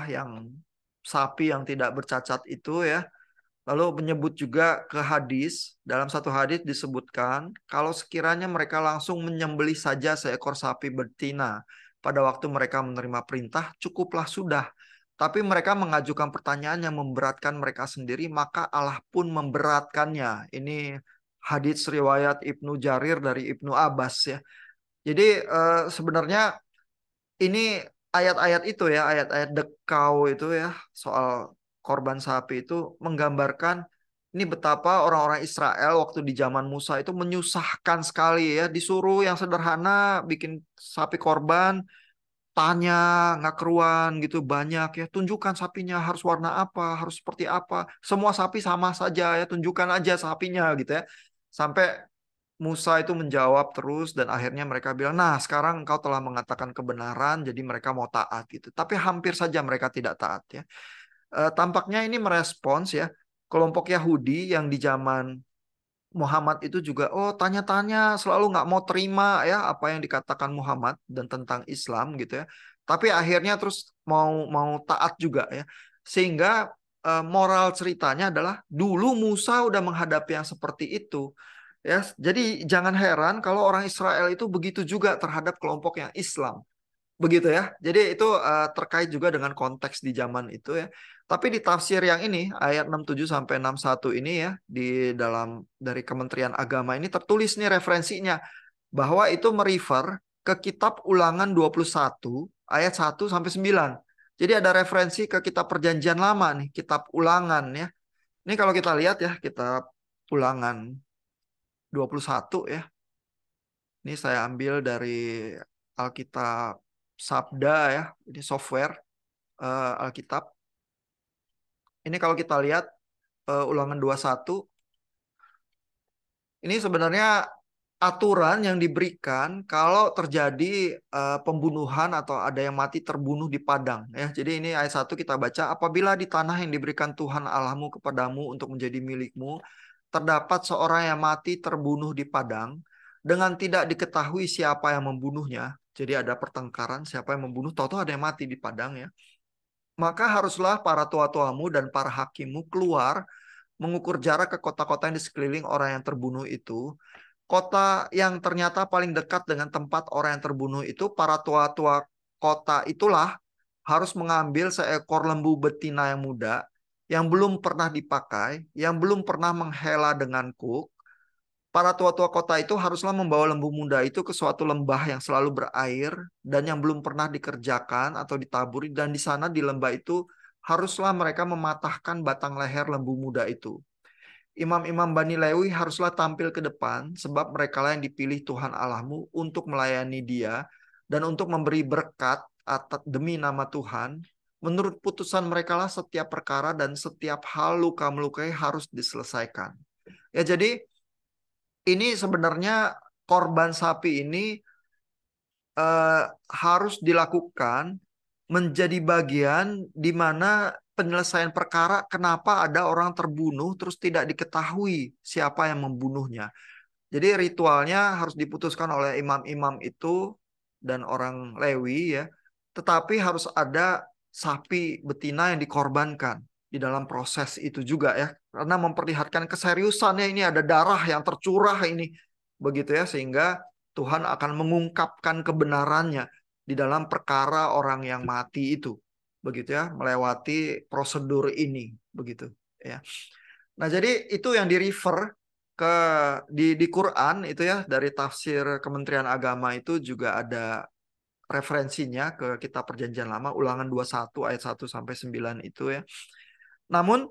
yang sapi yang tidak bercacat itu ya. Lalu menyebut juga ke hadis, dalam satu hadis disebutkan kalau sekiranya mereka langsung menyembelih saja seekor sapi betina pada waktu mereka menerima perintah, cukuplah sudah. tapi mereka mengajukan pertanyaan yang memberatkan mereka sendiri, maka Allah pun memberatkannya. Ini hadits riwayat Ibnu Jarir dari Ibnu Abbas ya. Jadi sebenarnya ini ayat-ayat itu ya, ayat-ayat dekau itu ya, soal korban sapi itu menggambarkan ini betapa orang-orang Israel waktu di zaman Musa itu menyusahkan sekali ya, disuruh yang sederhana bikin sapi korban, tanya nggak keruan gitu banyak ya, tunjukkan sapinya harus warna apa, harus seperti apa, semua sapi sama saja ya, tunjukkan aja sapinya gitu ya, sampai Musa itu menjawab terus dan akhirnya mereka bilang, nah sekarang engkau telah mengatakan kebenaran, jadi mereka mau taat gitu, tapi hampir saja mereka tidak taat ya. Tampaknya ini merespons ya kelompok Yahudi yang di zaman Muhammad itu juga tanya-tanya selalu nggak mau terima ya apa yang dikatakan Muhammad dan tentang Islam gitu ya. Tapi akhirnya terus mau mau taat juga ya. Sehingga moral ceritanya adalah dulu Musa udah menghadapi yang seperti itu ya. Jadi jangan heran kalau orang Israel itu begitu juga terhadap kelompok yang Islam. Begitu ya. Jadi itu terkait juga dengan konteks di zaman itu ya. Tapi di tafsir yang ini ayat 67 sampai 61 ini ya di dalam dari Kementerian Agama ini tertulis nih referensinya bahwa itu merefer ke kitab Ulangan 21 ayat 1 sampai 9. Jadi ada referensi ke kitab Perjanjian Lama nih, kitab Ulangan ya. Ini kalau kita lihat ya kitab Ulangan 21 ya. Ini saya ambil dari Alkitab Sabda ya, ini software Alkitab. Ini kalau kita lihat Ulangan 21, ini sebenarnya aturan yang diberikan kalau terjadi pembunuhan atau ada yang mati terbunuh di padang ya. Jadi ini ayat 1 kita baca, apabila di tanah yang diberikan Tuhan Allahmu kepadamu untuk menjadi milikmu terdapat seorang yang mati terbunuh di padang dengan tidak diketahui siapa yang membunuhnya. Jadi ada pertengkaran siapa yang membunuh, tahu-tahu ada yang mati di padang ya. Maka haruslah para tua-tuamu dan para hakimmu keluar mengukur jarak ke kota-kota yang di sekeliling orang yang terbunuh itu. Kota yang ternyata paling dekat dengan tempat orang yang terbunuh itu, para tua-tua kota itulah harus mengambil seekor lembu betina yang muda, yang belum pernah dipakai, yang belum pernah menghela dengan kuk. Para tua-tua kota itu haruslah membawa lembu muda itu ke suatu lembah yang selalu berair dan yang belum pernah dikerjakan atau ditaburi, dan di sana di lembah itu haruslah mereka mematahkan batang leher lembu muda itu. Imam-imam Bani Lewi haruslah tampil ke depan sebab merekalah yang dipilih Tuhan Allahmu untuk melayani Dia dan untuk memberi berkat atas demi nama Tuhan. Menurut putusan merekalah setiap perkara dan setiap hal luka melukai harus diselesaikan. Ya, jadi ini sebenarnya korban sapi ini harus dilakukan menjadi bagian di mana penyelesaian perkara kenapa ada orang terbunuh terus tidak diketahui siapa yang membunuhnya. Jadi ritualnya harus diputuskan oleh imam-imam itu dan orang Lewi ya. Tetapi harus ada sapi betina yang dikorbankan di dalam proses itu juga ya. Karena memperlihatkan keseriusannya, ini ada darah yang tercurah ini. Begitu ya, sehingga Tuhan akan mengungkapkan kebenarannya di dalam perkara orang yang mati itu. Begitu ya, melewati prosedur ini. Begitu ya. Nah, jadi itu yang di-refer ke di Quran itu ya, dari tafsir Kementerian Agama itu juga ada referensinya ke kitab Perjanjian Lama Ulangan 21 ayat 1 sampai 9 itu ya. Namun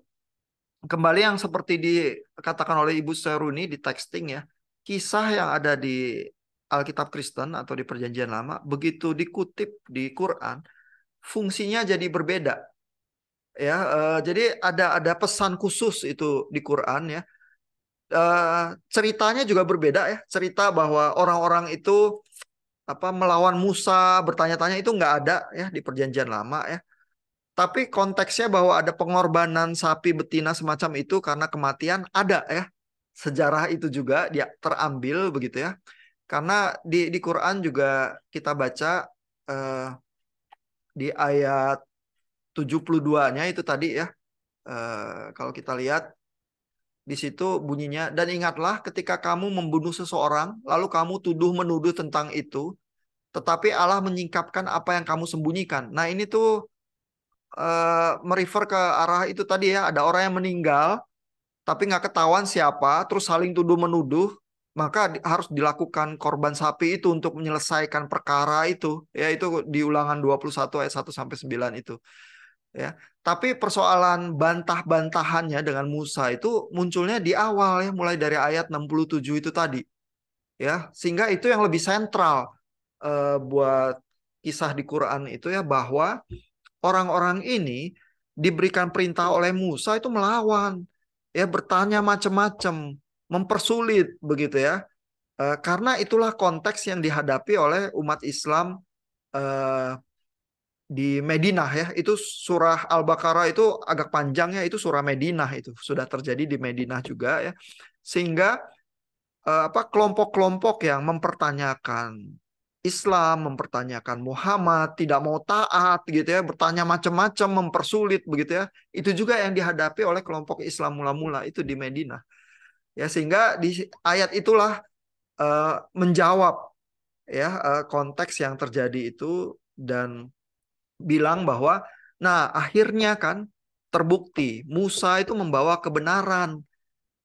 kembali yang seperti dikatakan oleh Ibu Seruni di texting ya, kisah yang ada di Alkitab Kristen atau di Perjanjian Lama begitu dikutip di Quran, fungsinya jadi berbeda ya. Jadi ada pesan khusus itu di Quran ya. Ceritanya juga berbeda ya. Cerita bahwa orang-orang itu melawan Musa bertanya-tanya itu nggak ada ya di Perjanjian Lama ya. Tapi konteksnya bahwa ada pengorbanan sapi betina semacam itu karena kematian ada ya. Sejarah itu juga dia terambil begitu ya. Karena di Quran juga kita baca eh, di ayat 72-nya itu tadi ya. Kalau kita lihat di situ bunyinya, dan ingatlah ketika kamu membunuh seseorang lalu kamu tuduh menuduh tentang itu, tetapi Allah menyingkapkan apa yang kamu sembunyikan. Nah, ini tuh merefer ke arah itu tadi ya, ada orang yang meninggal tapi nggak ketahuan siapa, terus saling tuduh menuduh, maka harus dilakukan korban sapi itu untuk menyelesaikan perkara itu. Ya, itu di Ulangan 21 ayat 1-9 itu. Ya. Tapi persoalan bantah-bantahannya dengan Musa itu munculnya di awal ya, mulai dari ayat 67 itu tadi. Ya, sehingga itu yang lebih sentral buat kisah di Quran itu ya, bahwa orang-orang ini diberikan perintah oleh Musa itu melawan, ya bertanya macam-macam, mempersulit begitu ya. Karena itulah konteks yang dihadapi oleh umat Islam eh, di Madinah ya. Itu surah Al-Baqarah itu agak panjang ya, itu surah Madinah, itu sudah terjadi di Madinah juga ya. Sehingga apa, kelompok-kelompok yang mempertanyakan Islam, mempertanyakan Muhammad, tidak mau taat gitu ya, bertanya macam-macam, mempersulit begitu ya. Itu juga yang dihadapi oleh kelompok Islam mula-mula itu di Madinah. Ya, sehingga di ayat itulah menjawab ya konteks yang terjadi itu, dan bilang bahwa nah akhirnya kan terbukti Musa itu membawa kebenaran.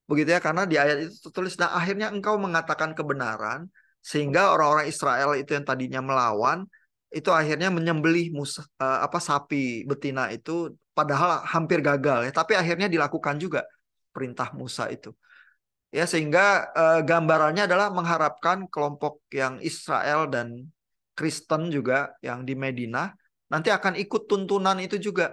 Begitu ya, karena di ayat itu tertulis, nah akhirnya engkau mengatakan kebenaran, sehingga orang-orang Israel itu yang tadinya melawan, itu akhirnya menyembelih Musa, apa, sapi betina itu, padahal hampir gagal ya, tapi akhirnya dilakukan juga perintah Musa itu. Ya, sehingga gambarannya adalah mengharapkan kelompok yang Israel dan Kristen juga yang di Madinah nanti akan ikut tuntunan itu juga.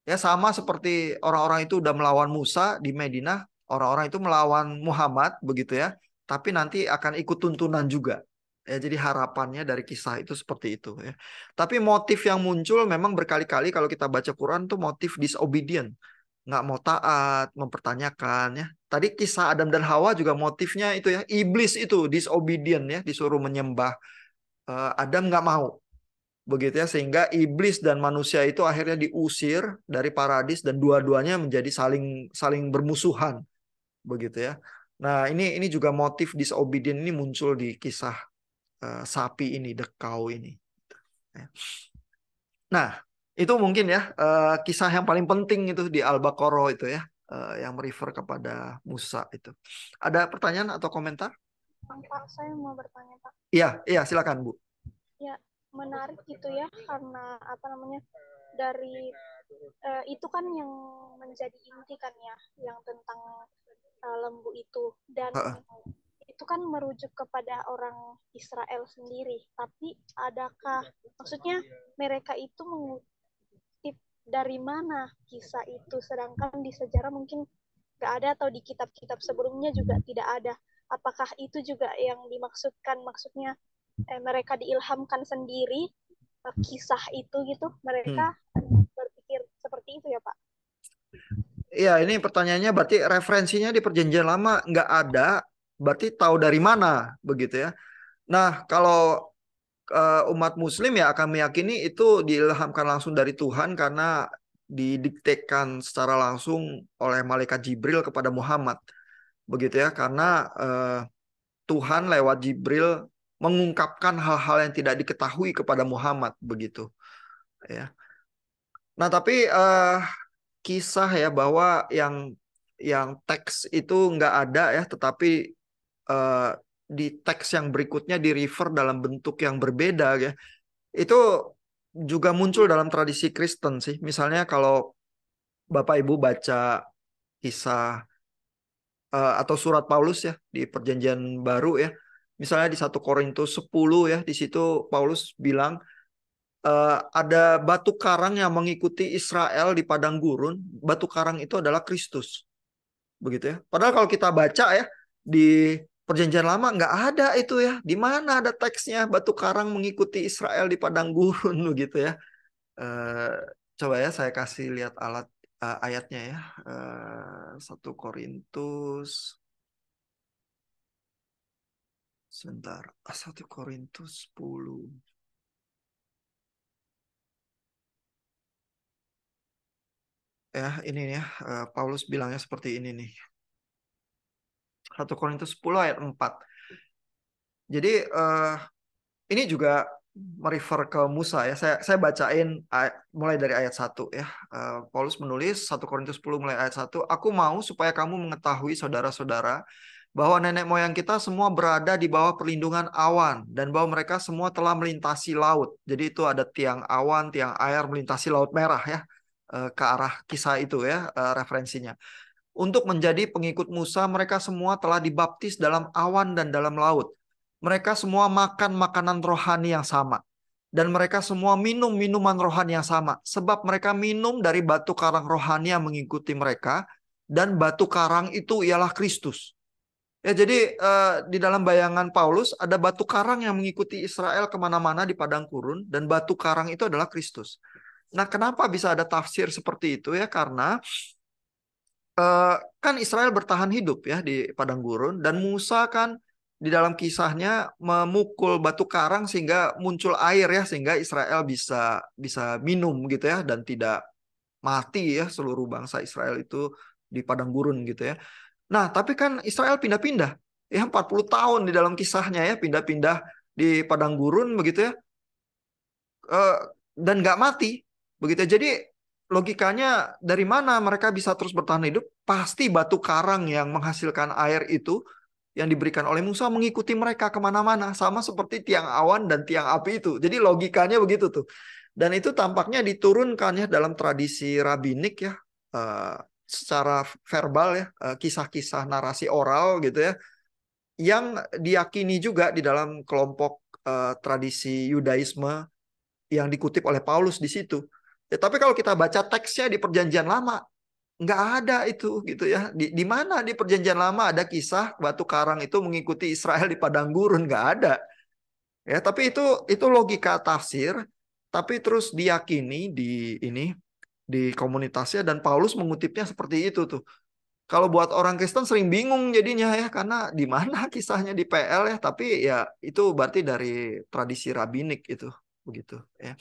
Ya, sama seperti orang-orang itu udah melawan Musa di Madinah, orang-orang itu melawan Muhammad begitu ya. Tapi nanti akan ikut tuntunan juga. Ya, jadi harapannya dari kisah itu seperti itu ya. Tapi motif yang muncul memang berkali-kali kalau kita baca Quran tuh motif disobedient, nggak mau taat, mempertanyakan ya. Tadi kisah Adam dan Hawa juga motifnya itu ya, iblis itu disobedient ya, disuruh menyembah. Adam nggak mau. Begitu ya, sehingga iblis dan manusia itu akhirnya diusir dari paradis dan dua-duanya menjadi saling saling bermusuhan begitu ya. Nah, ini juga motif disobedient ini muncul di kisah sapi ini, the cow ini. Nah, itu mungkin ya kisah yang paling penting itu di Al-Baqarah itu ya, yang merefer kepada Musa itu. Ada pertanyaan atau komentar? Pak, saya mau bertanya, Pak. Iya, iya, silakan Bu. Ya, menarik gitu ya, karena apa namanya, dari itu kan yang menjadi inti kan ya, yang tentang lembu itu, dan itu kan merujuk kepada orang Israel sendiri. Tapi adakah, maksudnya mereka itu mengutip dari mana kisah itu, sedangkan di sejarah mungkin nggak ada, atau di kitab-kitab sebelumnya juga tidak ada. Apakah itu juga yang dimaksudkan, maksudnya mereka diilhamkan sendiri kisah itu gitu, mereka berpikir seperti itu ya Pak? Iya, ini pertanyaannya berarti referensinya di Perjanjian Lama nggak ada, berarti tahu dari mana begitu ya. Nah, kalau umat Muslim ya akan meyakini itu diilhamkan langsung dari Tuhan karena didiktekan secara langsung oleh malaikat Jibril kepada Muhammad, begitu ya. Karena Tuhan lewat Jibril mengungkapkan hal-hal yang tidak diketahui kepada Muhammad, begitu ya. Nah, tapi kisah ya bahwa yang teks itu nggak ada ya, tetapi eh, di teks yang berikutnya di refer dalam bentuk yang berbeda ya. Itu juga muncul dalam tradisi Kristen sih. Misalnya kalau Bapak Ibu baca kisah atau surat Paulus ya di Perjanjian Baru ya. Misalnya di 1 Korintus 10 ya, di situ Paulus bilang ada batu karang yang mengikuti Israel di padang gurun. Batu karang itu adalah Kristus. Begitu ya. Padahal kalau kita baca ya di Perjanjian Lama nggak ada itu ya. Di mana ada teksnya batu karang mengikuti Israel di padang gurun begitu ya. Eh, Coba ya saya kasih lihat ayatnya ya. 1 Korintus. Sebentar. 1 Korintus 10. Ya, ini ya. Paulus bilangnya seperti ini nih. 1 Korintus 10 ayat 4. Jadi ini juga merefer ke Musa ya. Saya bacain mulai dari ayat 1 ya. Paulus menulis 1 Korintus 10 mulai ayat 1, "Aku mau supaya kamu mengetahui saudara-saudara bahwa nenek moyang kita semua berada di bawah perlindungan awan dan bahwa mereka semua telah melintasi laut." Jadi itu ada tiang awan, tiang air melintasi Laut Merah ya. Ke arah kisah itu ya referensinya. "Untuk menjadi pengikut Musa, mereka semua telah dibaptis dalam awan dan dalam laut. Mereka semua makan makanan rohani yang sama. Dan mereka semua minum minuman rohani yang sama. Sebab mereka minum dari batu karang rohani yang mengikuti mereka. Dan batu karang itu ialah Kristus." Ya, jadi di dalam bayangan Paulus ada batu karang yang mengikuti Israel kemana-mana di padang gurun. Dan batu karang itu adalah Kristus. Nah, kenapa bisa ada tafsir seperti itu ya? Karena kan Israel bertahan hidup ya di padang gurun, dan Musa kan di dalam kisahnya memukul batu karang sehingga muncul air ya, sehingga Israel bisa bisa minum gitu ya, dan tidak mati ya seluruh bangsa Israel itu di padang gurun gitu ya. Nah, tapi kan Israel pindah-pindah ya, 40 tahun di dalam kisahnya ya, pindah-pindah di padang gurun begitu ya, eh, dan nggak mati begitu. Jadi logikanya dari mana mereka bisa terus bertahan hidup? Pasti batu karang yang menghasilkan air itu yang diberikan oleh Musa mengikuti mereka kemana-mana, sama seperti tiang awan dan tiang api itu. Jadi logikanya begitu tuh. Dan itu tampaknya diturunkan ya dalam tradisi rabbinik ya, secara verbal ya, kisah-kisah narasi oral gitu ya, yang diyakini juga di dalam kelompok tradisi Yudaisme yang dikutip oleh Paulus di situ. Ya, tapi kalau kita baca teksnya di Perjanjian Lama, nggak ada itu gitu ya. Di mana di Perjanjian Lama ada kisah batu karang itu mengikuti Israel di padang gurun? Nggak ada. Ya, tapi itu logika tafsir, tapi terus diyakini di komunitasnya, dan Paulus mengutipnya seperti itu tuh. Kalau buat orang Kristen sering bingung jadinya ya, karena di mana kisahnya di PL ya, tapi ya itu berarti dari tradisi rabbinik itu begitu ya.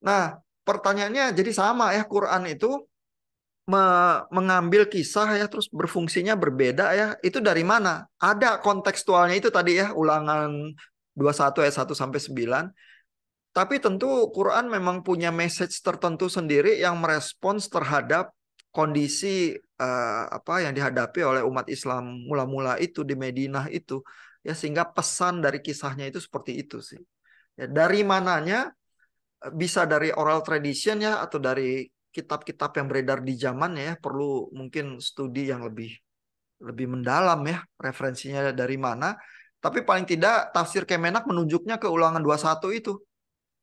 Nah, pertanyaannya jadi sama ya, Quran itu mengambil kisah ya terus berfungsinya berbeda ya. Itu dari mana? Ada kontekstualnya itu tadi ya, Ulangan 21 ayat 1 sampai 9. Tapi tentu Quran memang punya message tertentu sendiri yang merespons terhadap kondisi apa yang dihadapi oleh umat Islam mula-mula itu di Madinah itu ya, sehingga pesan dari kisahnya itu seperti itu sih. Ya, dari mananya bisa dari oral tradition ya, atau dari kitab-kitab yang beredar di zamannya ya, perlu mungkin studi yang lebih lebih mendalam ya, referensinya dari mana. Tapi paling tidak tafsir Kemenak menunjuknya ke Ulangan 21 itu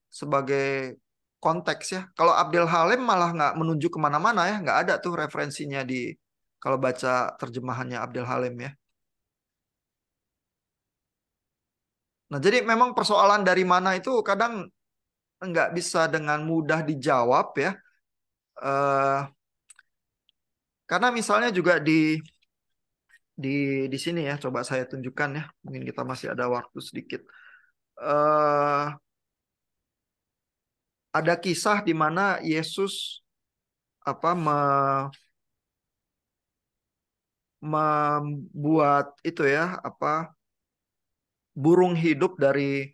sebagai konteks ya. Kalau Abdel Halim malah nggak menunjuk kemana-mana ya, nggak ada tuh referensinya di kalau baca terjemahannya Abdel Halim ya. Nah, jadi memang persoalan dari mana itu kadang nggak bisa dengan mudah dijawab ya. Eh, karena misalnya juga di di sini ya, coba saya tunjukkan ya. Mungkin kita masih ada waktu sedikit. Eh, ada kisah di mana Yesus apa membuat itu ya, apa, burung hidup dari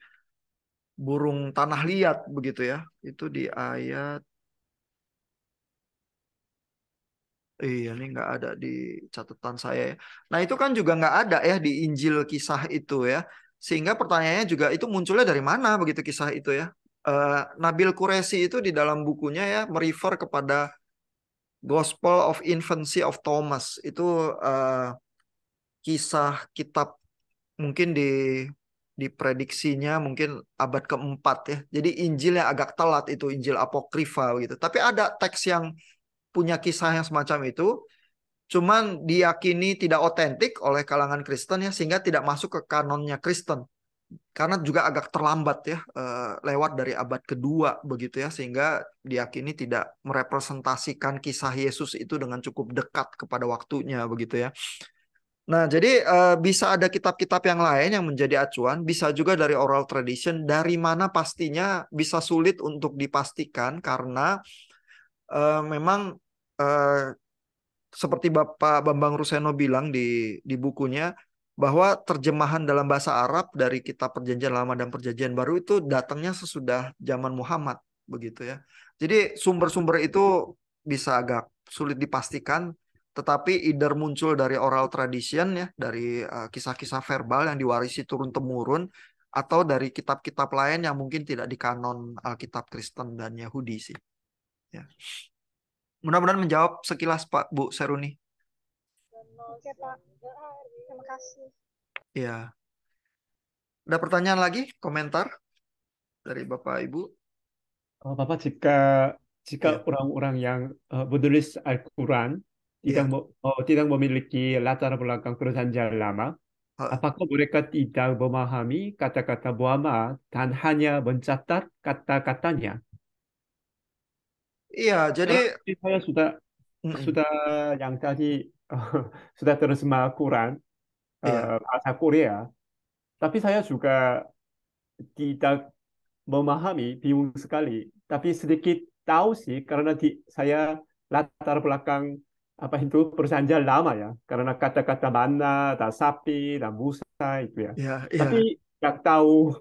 burung tanah liat begitu ya. Itu di ayat, iya ini nggak ada di catatan saya ya. Nah itu kan juga nggak ada ya di Injil kisah itu ya. Sehingga pertanyaannya juga itu munculnya dari mana begitu kisah itu ya. Nabil Qureshi itu di dalam bukunya ya merefer kepada Gospel of Infancy of Thomas. Itu kisah kitab mungkin diprediksinya mungkin abad keempat ya. Jadi Injil yang agak telat itu Injil apokrifa gitu. Tapi ada teks yang punya kisah yang semacam itu, cuman diyakini tidak otentik oleh kalangan Kristen ya, sehingga tidak masuk ke kanonnya Kristen. Karena juga agak terlambat ya, lewat dari abad kedua begitu ya, sehingga diyakini tidak merepresentasikan kisah Yesus itu dengan cukup dekat kepada waktunya begitu ya. Nah, jadi bisa ada kitab-kitab yang lain yang menjadi acuan, bisa juga dari oral tradition, dari mana pastinya bisa sulit untuk dipastikan karena memang seperti Bapak Bambang Ruseno bilang di bukunya, bahwa terjemahan dalam bahasa Arab dari kitab Perjanjian Lama dan Perjanjian Baru itu datangnya sesudah zaman Muhammad, begitu ya. Jadi sumber-sumber itu bisa agak sulit dipastikan, tetapi either muncul dari oral tradition ya, dari kisah-kisah verbal yang diwarisi turun-temurun, atau dari kitab-kitab lain yang mungkin tidak di kanon Alkitab Kristen dan Yahudi sih. Ya. Mudah-mudahan menjawab sekilas Pak Bu Seruni. Oke Pak, terima kasih. Ya. Ada pertanyaan lagi, komentar dari Bapak Ibu? Bapak, jika Ya, orang-orang yang menulis Al-Quran ya. tidak memiliki latar belakang perjanjian lama, Heeh. apakah mereka tidak memahami kata-kata Muhammad dan hanya mencatat kata-katanya? Iya, jadi Karena saya sudah mm-mm. sudah yang tadi sudah terjemah Quran Iya, bahasa Korea, tapi saya juga tidak memahami, bingung sekali. Tapi sedikit tahu sih karena saya latar belakang apa itu perjanjian lama ya, karena kata-kata mana, dan sapi, dan Musa itu ya. iya, iya. Tapi nggak tahu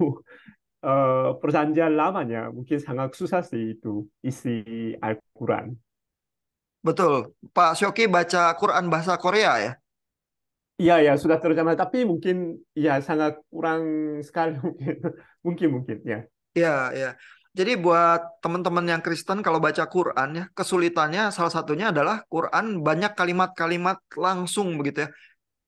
perjanjian lamanya, mungkin sangat susah sih itu isi Al-Quran. Betul. Pak Syoki baca Quran bahasa Korea ya? Iya ya sudah terjemah, tapi mungkin ya sangat kurang sekali mungkin, mungkin ya. Iya, iya. Jadi buat teman-teman yang Kristen kalau baca Quran ya, kesulitannya salah satunya adalah Quran banyak kalimat-kalimat langsung begitu ya.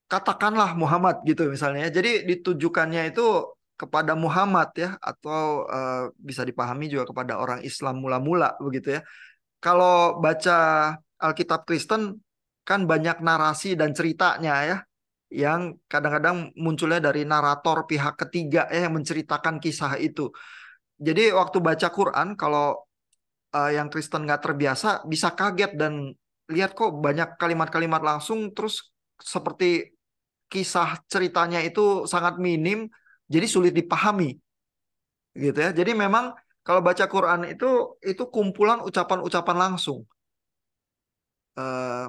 Katakanlah Muhammad gitu misalnya ya. Jadi ditujukannya itu kepada Muhammad ya, atau bisa dipahami juga kepada orang Islam mula-mula begitu ya. Kalau baca Alkitab Kristen kan banyak narasi dan ceritanya ya, yang kadang-kadang munculnya dari narator pihak ketiga ya yang menceritakan kisah itu. Jadi waktu baca Quran kalau yang Kristen nggak terbiasa bisa kaget dan lihat kok banyak kalimat-kalimat langsung, terus seperti kisah ceritanya itu sangat minim, jadi sulit dipahami gitu ya. Jadi memang kalau baca Quran itu kumpulan ucapan-ucapan langsung. Eh,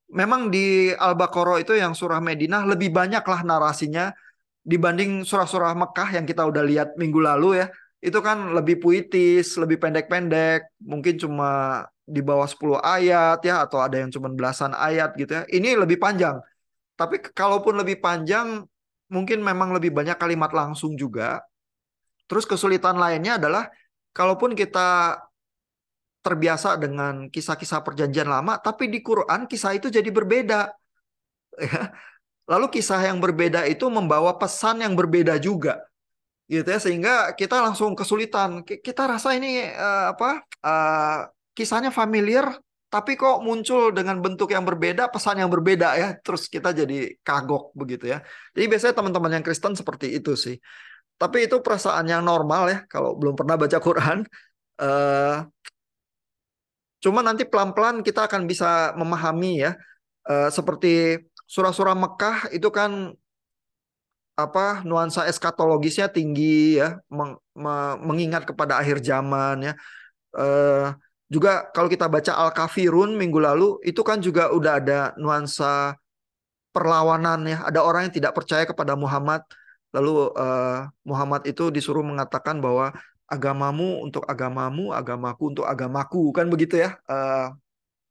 Memang di Al-Baqarah itu yang surah Madinah lebih banyak lah narasinya dibanding surah-surah Mekah yang kita udah lihat minggu lalu ya. Itu kan lebih puitis, lebih pendek-pendek, mungkin cuma di bawah 10 ayat ya, atau ada yang cuma belasan ayat gitu ya. Ini lebih panjang. Tapi kalaupun lebih panjang, mungkin memang lebih banyak kalimat langsung juga. Terus kesulitan lainnya adalah kalaupun kita terbiasa dengan kisah-kisah perjanjian lama, tapi di Quran kisah itu jadi berbeda. Ya. Lalu kisah yang berbeda itu membawa pesan yang berbeda juga, gitu ya, sehingga kita langsung kesulitan. Kita rasa ini kisahnya familiar, tapi kok muncul dengan bentuk yang berbeda, pesan yang berbeda ya. Terus kita jadi kagok begitu ya. Jadi biasanya teman-teman yang Kristen seperti itu sih. Tapi itu perasaan yang normal ya kalau belum pernah baca Quran. Eh, Cuma nanti pelan-pelan kita akan bisa memahami ya. Seperti surah-surah Mekah itu kan nuansa eskatologisnya tinggi ya, mengingat kepada akhir zaman ya. Eh, Juga kalau kita baca Al-Kafirun minggu lalu itu kan juga udah ada nuansa perlawanan ya. Ada orang yang tidak percaya kepada Muhammad, lalu Muhammad itu disuruh mengatakan bahwa agamamu untuk agamamu, agamaku untuk agamaku, kan begitu ya.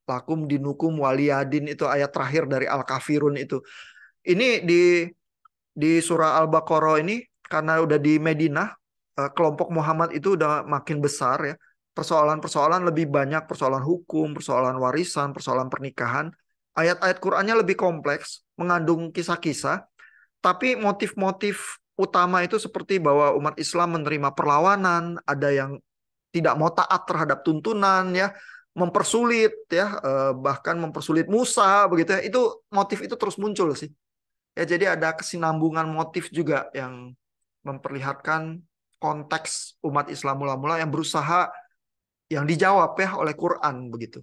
Lakum dinukum waliyadin itu ayat terakhir dari Al-Kafirun itu. Ini di surah Al-Baqarah ini karena udah di Madinah, kelompok Muhammad itu udah makin besar ya. Persoalan-persoalan lebih banyak, persoalan hukum, persoalan warisan, persoalan pernikahan. Ayat-ayat Qur'annya lebih kompleks, mengandung kisah-kisah, tapi motif-motif utama itu seperti bahwa umat Islam menerima perlawanan, ada yang tidak mau taat terhadap tuntunan ya, mempersulit ya, bahkan mempersulit Musa begitu ya. Itu motif itu terus muncul sih. Ya, jadi ada kesinambungan motif juga yang memperlihatkan konteks umat Islam mula-mula yang berusaha yang dijawab ya oleh Quran begitu.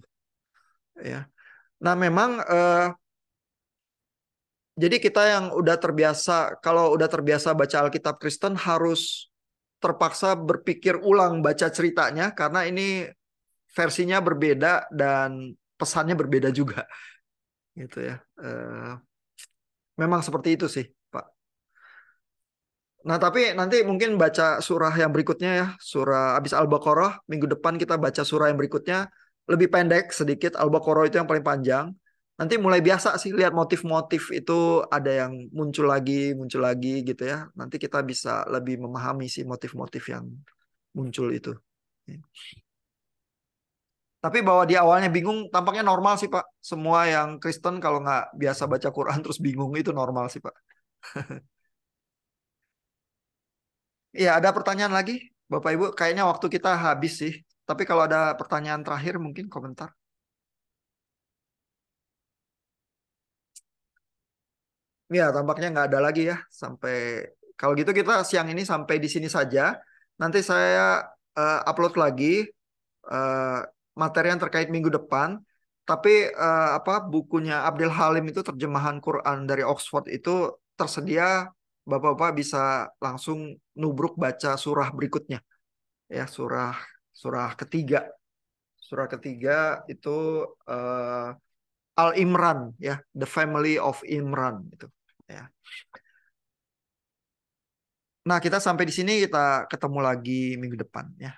Ya. Nah, memang jadi kita yang udah terbiasa, kalau udah terbiasa baca Alkitab Kristen harus terpaksa berpikir ulang baca ceritanya karena ini versinya berbeda dan pesannya berbeda juga gitu ya. Memang seperti itu sih, Pak. Nah, tapi nanti mungkin baca surah yang berikutnya ya. Surah habis Al-Baqarah, minggu depan kita baca surah yang berikutnya. Lebih pendek sedikit, Al-Baqarah itu yang paling panjang. Nanti mulai biasa sih lihat motif-motif itu ada yang muncul lagi gitu ya. Nanti kita bisa lebih memahami sih motif-motif yang muncul itu. Tapi bahwa di awalnya bingung tampaknya normal sih Pak. Semua yang Kristen kalau nggak biasa baca Quran terus bingung itu normal sih Pak. Iya, ada pertanyaan lagi, Bapak Ibu? Kayaknya waktu kita habis sih. Tapi kalau ada pertanyaan terakhir mungkin komentar. Ya, tampaknya nggak ada lagi ya. Sampai kalau gitu kita siang ini sampai di sini saja. Nanti saya upload lagi eh, materi yang terkait minggu depan. Tapi apa bukunya Abdul Halim itu terjemahan Quran dari Oxford itu tersedia. Bapak-bapak bisa langsung nubruk baca surah berikutnya. Ya, surah surah ketiga. Surah ketiga itu eh, Al Imran ya, The Family of Imran itu. Ya. Nah, kita sampai di sini kita ketemu lagi minggu depan ya.